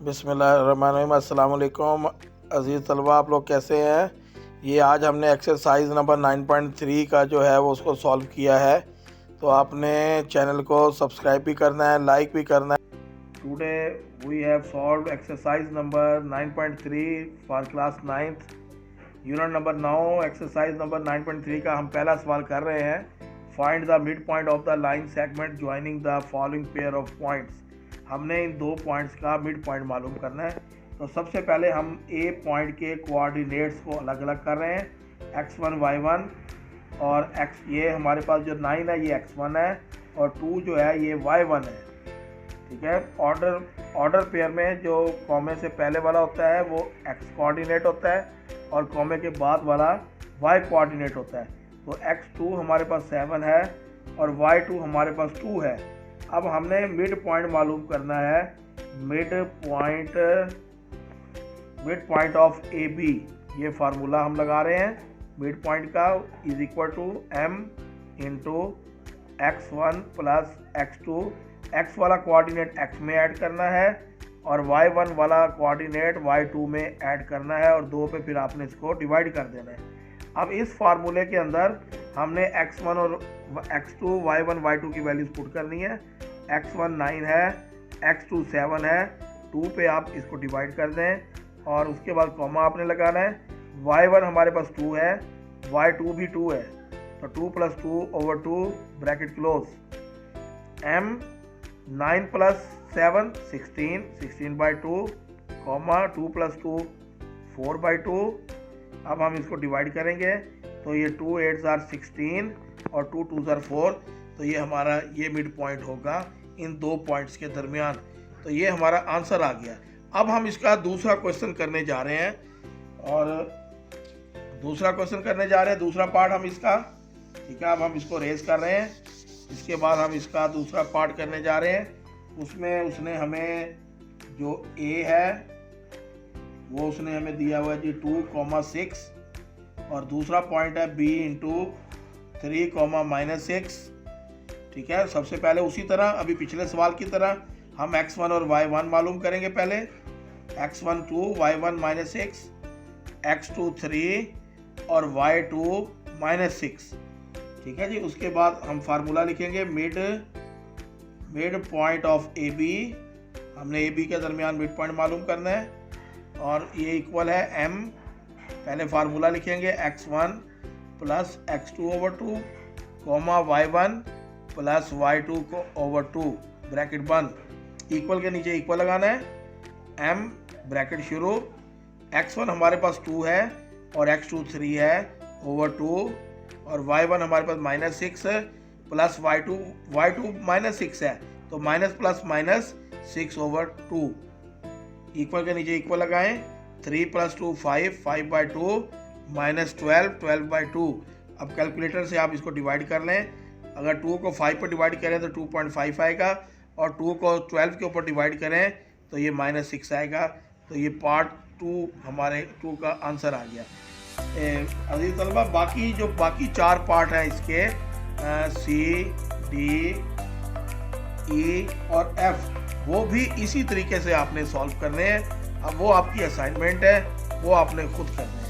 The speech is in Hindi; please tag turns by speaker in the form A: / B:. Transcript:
A: बिस्मिल्लाहिर्रहमानिर्रहीम। अस्सलाम वालेकुम अज़ीज़ तलबा, आप लोग कैसे हैं। ये आज हमने एक्सरसाइज नंबर 9.3 का जो है वो उसको सॉल्व किया है। तो आपने चैनल को सब्सक्राइब भी करना है, लाइक भी करना है। Today we have solved exercise number 9.3 for class 9th unit number 9। Exercise number 9.3 का हम पहला सवाल कर रहे हैं। Find the mid point of the line segment joining the following pair of points. हमने इन दो पॉइंट्स का मिड पॉइंट मालूम करना है। तो सबसे पहले हम ए पॉइंट के कोऑर्डिनेट्स को अलग अलग कर रहे हैं। x1 y1 और x, ये हमारे पास जो 9 है ये x1 है और 2 जो है ये y1 है। ठीक है। ऑर्डर पेयर में जो कॉमे से पहले वाला होता है वो x कोऑर्डिनेट होता है और कॉमे के बाद वाला y कोऑर्डिनेट होता है। तो x2 हमारे पास 7 है और y2 हमारे पास 2 है। अब हमने मिड पॉइंट मालूम करना है। Mid point of A B, ये फार्मूला हम लगा रहे हैं मिड पॉइंट का, is equal to m into x1 plus x2। x वाला कोऑर्डिनेट x में ऐड करना है और y1 वाला कोऑर्डिनेट y2 में ऐड करना है और 2 पे फिर आपने इसको डिवाइड कर देना है। अब इस फार्मूले के अंदर हमने x1 और x2 y1 y2 की वैल्यूज पुट करनी है। x1 9 है, x2 7 है, 2 पे आप इसको डिवाइड कर दें और उसके बाद कॉमा आपने लगाना है। y1 हमारे पास 2 है, y2 भी 2 है, तो 2 + 2 / 2 ब्रैकेट क्लोज। m 9 + 7 16/2 comma 2 + 2 4/2। अब हम इसको डिवाइड करेंगे तो ये 2 8s are 16 और 2 2s are 4। तो ये हमारा ये मिड पॉइंट होगा इन दो पॉइंट्स के दरमियान। तो ये हमारा आंसर आ गया। अब हम इसका दूसरा क्वेश्चन करने जा रहे हैं और दूसरा पार्ट हम इसका, ठीक है। अब हम इसको रेज कर रहे हैं। इसके बाद हम इसका दूसरा पार्ट करने जा रहे हैं। उसमें उसने हमें जो a है वो उसने हमें दिया हुआ है जी 2,6 और दूसरा पॉइंट है b इंटू 3,-6। ठीक है। सबसे पहले उसी तरह अभी पिछले सवाल की तरह हम x1 और y1 मालूम करेंगे। पहले x1 2 y1 -6, x2 3 और y2 -6। ठीक है जी। उसके बाद हम फार्मूला लिखेंगे mid point of A B. हमने ए बी के दरमियान मिड पॉइंट मालूम करना है और ये इक्वल है m। पहले फार्मूला लिखेंगे x1 plus x2 / 2 comma y1 plus y2 / 2 bracket बंद। इक्वल के नीचे इक्वल लगाना है। m ब्रैकेट शुरू। x1 हमारे पास 2 है और x2 3 है / 2 और y1 हमारे पास -6 है प्लस y2 -6 है तो माइनस प्लस माइनस 6 / 2। इक्वल के नीचे इक्वल लगाएं। 3 + 2 5 5/2 -12 12/2। अब कैलकुलेटर से आप इसको डिवाइड कर लें। अगर 2 को 5 पर डिवाइड करें तो 2.5 आएगा और 2 को 12 के ऊपर डिवाइड करें तो ये -6 आएगा। तो ये पार्ट 2 हमारे 2 का आंसर आ गया। अजीज तलबा, बाकी 4 पार्ट हैं इसके, C D E और F, वो भी इसी तरीके से आपने सॉल्व करने हैं। अब वो आपकी असाइनमेंट है, वो आपने खुद करना है।